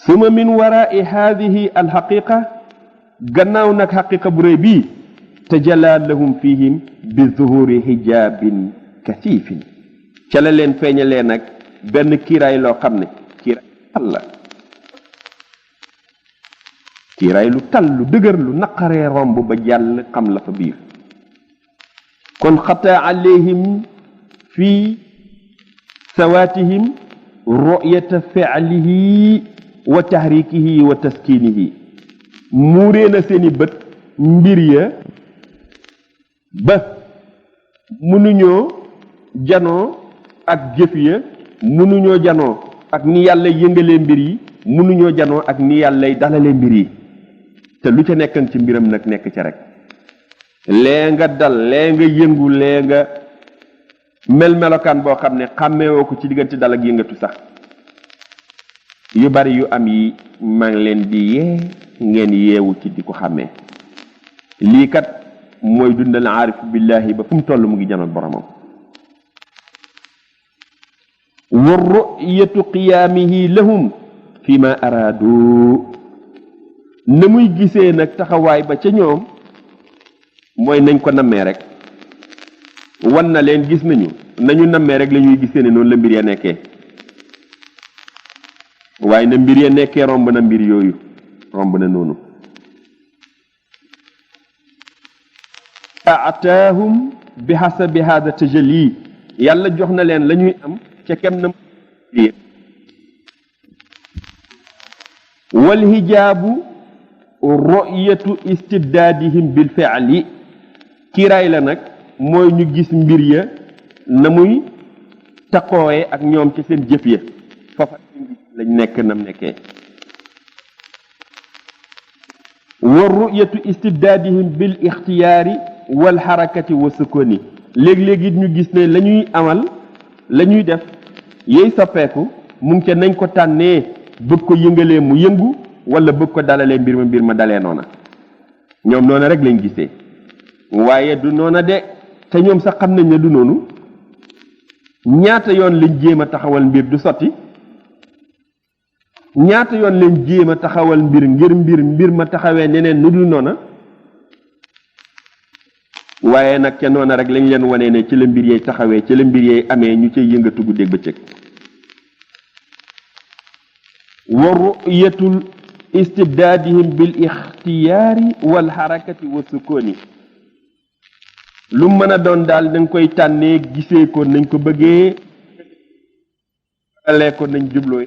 suma min waraai hadihi alxaqiqa gannaaw nag xaqiqa bu réy bii tajalla lahum fihim bi zuhuri hijabin kasifin ca la leen feeñalee nag benn kiiraay loo xam ne kiiraay lu tal lu dëgër lu naqaree romb ba jàll xam la fa biir kon xata alayhim fi sawaatihim ru'yata fi'lihi wa tahrikihi wa taskinihi muuree na seeni bët mbir ya ba mënuñoo janoo ak jëf ya mënuñoo janoo ak ni yàlla yëngalee mbir yi mënuñoo janoo ak ni yàlla dalalee mbir yi te lu ca nekkan ci mbiram nag nekk ca rek lee nga dal lee nga yëngu lee nga melokaan boo xam ne xàmmeewoo ko ci diggante dal ak yëngatu sax yu bari yu am yi maa ngi leen di yee ngeen yeewu ci di ko xàmmee lii kat mooy dundal aarif billahi ba fu mu toll mu ngi janoog boromam wa ru'yatu qiyaamihi lahum fi ma araadu na muy gisee nag taxawaay ba ca ñoom mooy nañ ko nammee rek wan na leen gis nañu nammee rek la ñuy gisee ne noonu la mbir ya nekkee waaye na mbir ya nekkee romb na mbir yooyu romb na noonu aataahum bi hasabi hada tajalli yàlla jox na leen la ñuy am ca kem na wal hijaabu ru'yatu istibdaadihim bil fi'li kiiraay la nag mooy ñu gis mbir ya na muy taqooye ak ñoom ci seen jëf ya foofa lañ nekk nam nekkee wa ru'yatu istibdaadihim bil ixtiyaari wal xarakati wa sukuni léeg-léeg it ñu gis ne la ñuy amal la ñuy def yey soppeeku mu ngi ca nañ ko tànnee bëgg ko yëngalee mu yëngu wala bëgg ko dalalee mbir ma dalee noona ñoom noona rek lañ gisee waaye du noona de te ñoom sax xam nañ ne du noonu ñaata yoon lañ jéem a taxawal mbir du sotti ñaata yoon lañ jéem a taxawal mbir ma taxawee neneen nu dul noona waaye nag ca noona rek lañ leen wanee ne ci la mbir yee taxawee ci la mbir yee amee ñu cay yëngatu guddeeg bëccëg wa ru'yatul istibdaadihim bil ixtiyaari wal xarakati wa sukuni lu mën a doon daal dañ koy tànnee gisee ko nañ ko bëggee alee ko nañ jubloo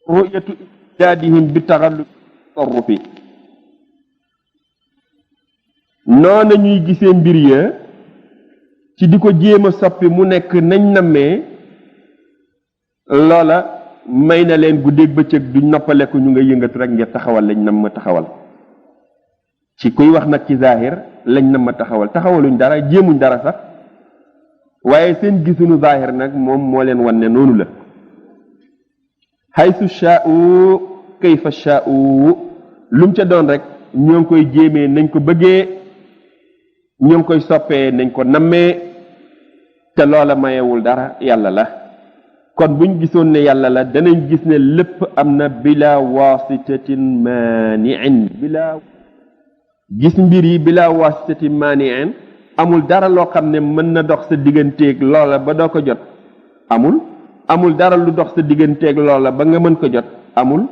ru'yatu istibdaadihim bi taxallub tasarrufi noona ñuy gisee mbir ya ci di ko jéem a soppi mu nekk nañ nammee loola may na leen guddeeg bëccëg duñ noppale ko ñu nga yëngatu rek ngir taxawal lañ nam ma taxawal ci kuy wax nag ci zahir lañ nam ma taxawaluñ dara jéemuñ dara sax waaye seen gisunu zahir nag moom moo leen wan ne noonu la haythu shaa'u kayfa shaa'u lu mu ca doon rek ñoo ngi koy jéemee nañ ko bëggee ñoo ngi koy soppee nañ ko nammee te loola mayewul dara yàlla la kon buñ gisoon ne yàlla la danañ gis ne lépp am na bila wasitatin mani'in gis mbir yi bila wasitatin mani'in amul dara loo xam ne mën na dox sa digganteeg loola ba doo ko jot amul dara lu dox sa digganteeg loola ba nga mën ko jot amul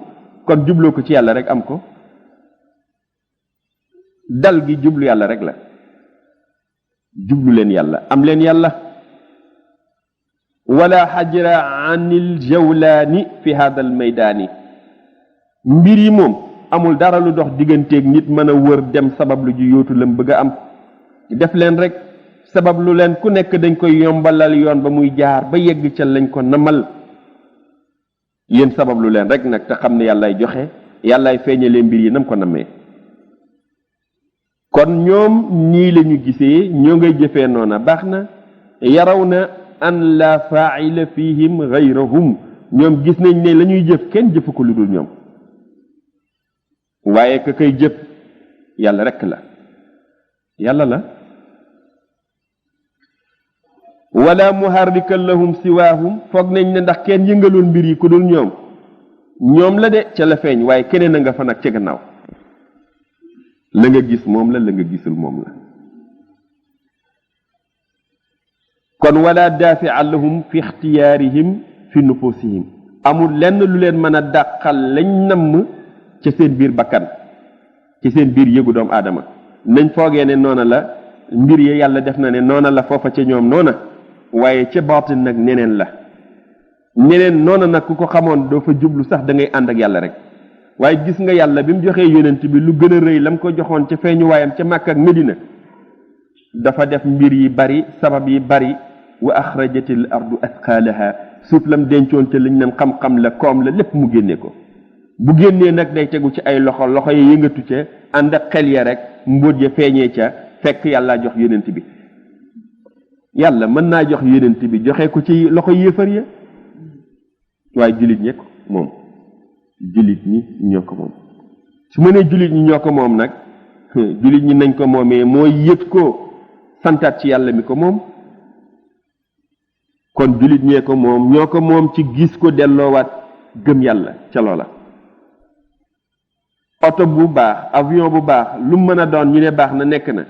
kon jubloo ko ci yàlla rek am ko dal gi jublu yàlla rek la jublu leen yàlla am leen yàlla wala xajra anil jawlaani fi hada al maydaani mbir yi moom amul dara lu dox digganteeg nit mën a wër dem sabab lu ji yóotu lam bëgg a am def leen rek sabab lu leen ku nekk dañ koy yombalal yoon ba muy jaar ba yegg ca lañ ko namal yéen sabab lu leen rek nag te xam ne yàllaay joxe yàllaay feeñalee mbir yi nam ko namee kon ñoom nii la ñu gisee ñoo ngay jëfee noona baax na yaraw na an la fa'ila fihim ghayrahum ñoom gis nañ ne la ñuy jëf kenn jëfu ko lu dul ñoom waaye ka koy jëf yàlla rekk la yàlla la wala muharrikan lahum siwaahum foog nañ ne ndax kenn yëngaloon mbir yi ku dul ñoom ñoom la de ca la feeñ waaye keneen a nga fa nag ca gannaaw la nga gis moom la nga gisul moom la kon wala daafi'a lahum fi ixtiyaarihim fi nufusihim amul lenn lu leen mën a dàqal lañ namm ca seen biir bakkan ci seen biir yëgu doomu aadama nañ foogee ne noona la mbir yi yàlla def na ne noona la foofa ca ñoom noona waaye ca baatin nag neneen la neneen noona nag ku ko xamoon doo fa jublu sax da ngay ànd ak yàlla rek waaye gis nga yàlla bi mu joxee yonent bi lu gën a rëy la mu ko joxoon ca feeñu waayam ca Makka ak Medina dafa def mbir yi bari sabab yi bari wa axrajatil ardu asqaalaha suuf lam dencoon te liñ naan xam-xam la koom la lépp mu génne ko bu génnee nag day tegu ci ay loxo loxo yi yëngatu ca ànd ak xel ya rek mbóot ya feeñee ca fekk yàlla jox yonent bi yàlla mën naa jox yonent bi joxe ko ci loxo yéefar ya waaye jullit ñi ko moom jullit ñi ñoo ko moom su ma nee jullit ñi ñoo ko moom nag jullit ñi nañ ko moomee mooy yëg ko santaat ci yàlla mi ko moom kon jullit ñee ko moom ñoo ko moom ci gis ko delloowaat gëm yàlla ca loola oto bu baax avion bu baax lu mën a doon ñu ne baax na nekk na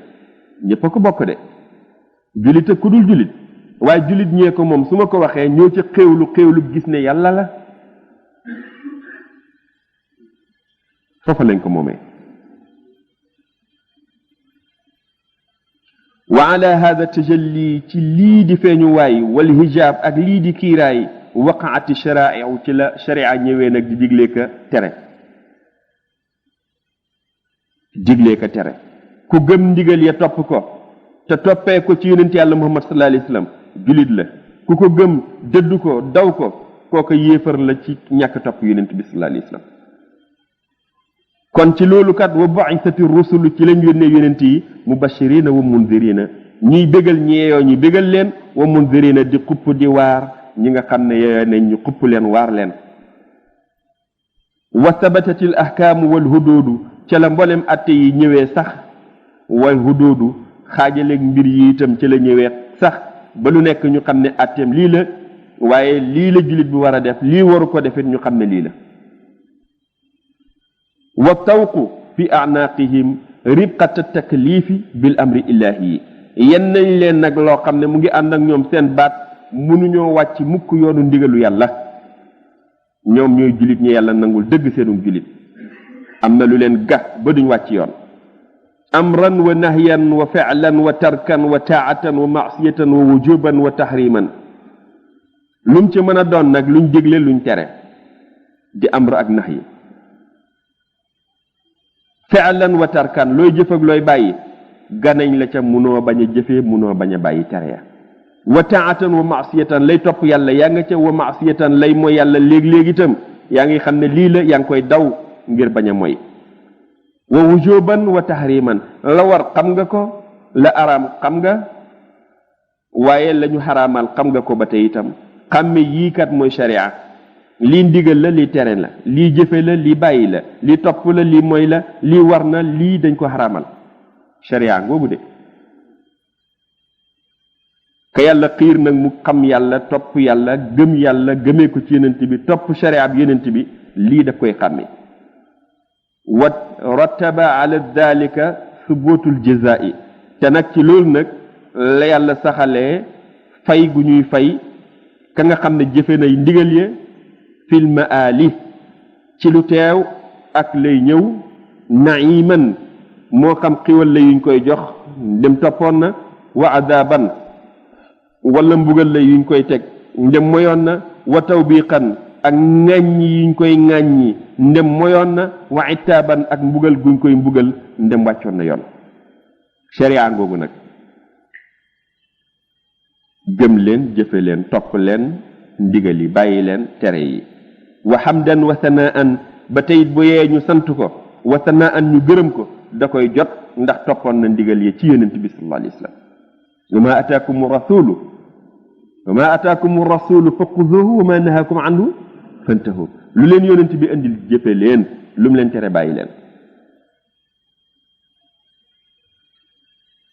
ñépp a ko bokk de jullit ak ku dul jullit waaye jullit ñee ko moom su ma ko waxee ñoo ca xéewlu gis ne yàlla la foofa lañ ko moomee wa ala hada tajalli ci lii di feeñu waay wal hijab ak lii di kiiraay waqaati sharaa'u ci la sharia ñëwee nag di diglee ka tere ku gëm ndigal ya topp ko te toppee ko ci yonent yàlla muhammad sallallahu alayhi wasallam julit la ku ko gëm dëddu ko daw ko kooka yéefar la ci ñàkk topp yonent bi sallallahu alayhi wasallam kon ci loolu kat wa ba'ithati rusulu ci lañ yónnee yonent yi mubashirina wa munzirina ñuy bégal ñi yeeyoo ñu bégal leen wa munzirina di xupp di waar ñi nga xam ne yeeyoo nañ ñu xupp leen waar leen wa sabatati al ahkaamu wal huduudu ca la mboolem atte yi ñëwee sax wal huduudu xaajaleeg mbir yi itam ca la ñëwee sax ba lu nekk ñu xam ne atteem lii la waaye lii la jullit bi war a def lii waru ko defit ñu xam ne lii la wa tawqu fi a'naqihim ribqata taklifi bil amri ilahi yenn nañ leen nag loo xam ne mu ngi ànd ak ñoom seen baat mënuñoo wàcc mukk yoonu ndigalu yàlla ñoom ñooy jullit ñi yàlla nangul dëgg seenum jullit am na lu leen ga ba duñ wàcc yoon amran wa nahyan wa fi'lan wa tarkan wa taa'atan wa ma'siyatan wa wujuban wa tahriman lum ci mën a doon nag luñ dégle luñ tere di amr ak nahyi fi'lan wa tarkan looy jëf ak looy bàyyi ganañ la ca munoo bañ a jëfee munoo bañ a bàyyi tere ya wa taa'atan wa ma'siyatan lay topp yàlla yaa nga ca wa ma'siyatan lay mooy yàlla léeg-léeg itam yaa ngi xam ne lii la yaa ngi koy daw ngir bañ a mooy wa wujuban wa tahriman la war xam nga ko la araam xam nga waaye la ñu xaraamal xam nga ko ba tey itam xàmme yii kat mooy sharia lii ndigal la lii tere la lii jëfe la lii bàyyi la lii topp la lii mooy la lii war na lii dañ ko xaraamal sharia ngoogu de ka yàlla xiir nag mu xam yàlla topp yàlla gëm yàlla gëmee ko ci yonent bi topp sharia bi yonent bi lii daf koy xàmme wa rattaba ala dalika subutul jazaa'i te nag ci loolu nag la yàlla saxalee fay gu ñuy fay ka nga xam ne jëfe nay ndigal ya fil maali ci lu teew ak lay ñëw naiman moo xam xiwal la yuñ koy jox ndem toppoon na wa adaban wala mbugal la yuñ koy teg ndem moyoon na wa tawbiqan ak ŋàññi yuñ koy ŋàññi ndem moyoon na wa itaaban ak mbugal guñ koy mbugal ndem wàccoon na yoon sharia ngoogu nag gëm leen jëfe leen topp leen ndigal yi bàyyi leen tere yi wa hamdan wa sanaan ba teyit bu yee ñu sant ko wa sanaan ñu gërëm ko da koy jot ndax toppoon na ndigal yi ci yonent bi sallallahu alayhi wasallam wa ma ataakum rasulu fa xuzuhu wa ma nahakum anhu fantahu lu leen yonent bi andil jëfe leen lu mu leen tere bàyyi leen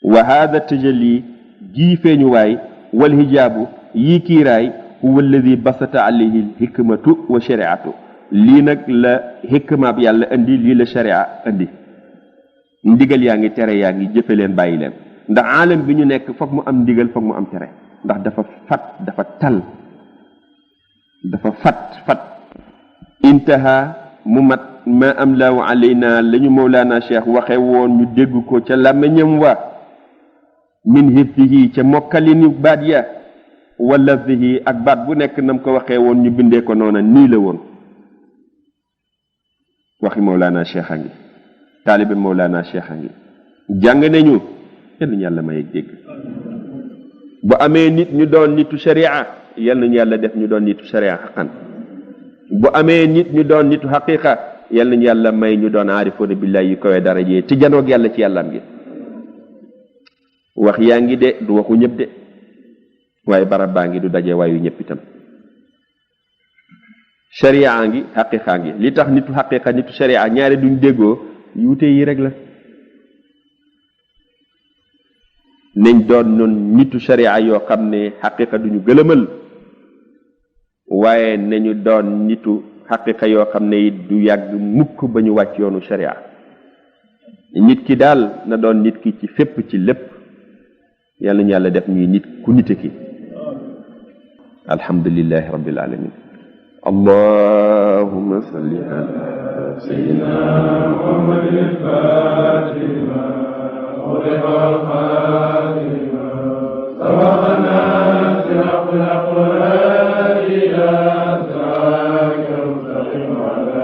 wa hada tajalli jii feeñuwaay wal hijaabu yii kiiraay huwa alladi basata alayhi alhikmatu wa shariatu lii nag la xikmaab yàlla indi, lii la sharia indi. ndigal yaa ngi, tere yaa ngi, jëfe leen bàyyi leen. ndax aalam bi ñu nekk foog mu am ndigal, foog mu am tere, ndax dafa fat, dafa tal, dafa fat intaha mu mat ma am laahu alayna la ñu Mawlaana Cheikh waxe woon ñu dégg ko ca làmmiñam wa min hifdihi ca mokkalini baat ya wa lafzihi ak baat bu nekk nam ko waxee woon ñu bindee ko noona nii la woon. waxi Mawlaana Cheikh a ngi, taalibe Mawlaana Cheikh a ngi, jàng nañu yal nañu yàlla may dégg. bu amee nit ñu doon nitu sharia yal nañu yàlla def ñu doon nitu sharia xaqan. bu amee nit ñu doon nitu xaqiqa yal nañu yàlla may ñu doon aarifoona billahi yu koy daraje ci janoog yàlla ci yàllaam gi. wax yaa ngi de du waxu ñëpp de, waaye barab baa ngi du daje waayu ñëpp itam. sharia ngi, xaqiqa ngi. li tax nitu xaqiqa nitu sharia ñaare duñ déggoo yuute yi rek la. nañ doon noon nitu sharia yoo xam ne xaqiqa duñu gëlëmal, waaye nañu doon nitu xaqiqa yoo xam ne it du yàgg mukk ba ñu wàcc yoonu sharia. nit ki daal na doon nit ki ci fépp ci lépp. yàlla ñu yàlla def ñuy nit ku nite ki. alhamdulillahi rabbil alamin. allahumma salli ala sayyidina muhammadin al-fatih lima ughliqa al-khatim lima sabaqa nasir al-aqwal ila siraka al-mustaqim ala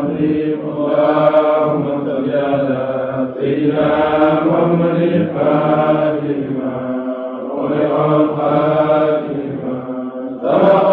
alihi allahumma salli ala sayyidina muhammadin al-fatih lima والخاتم سبق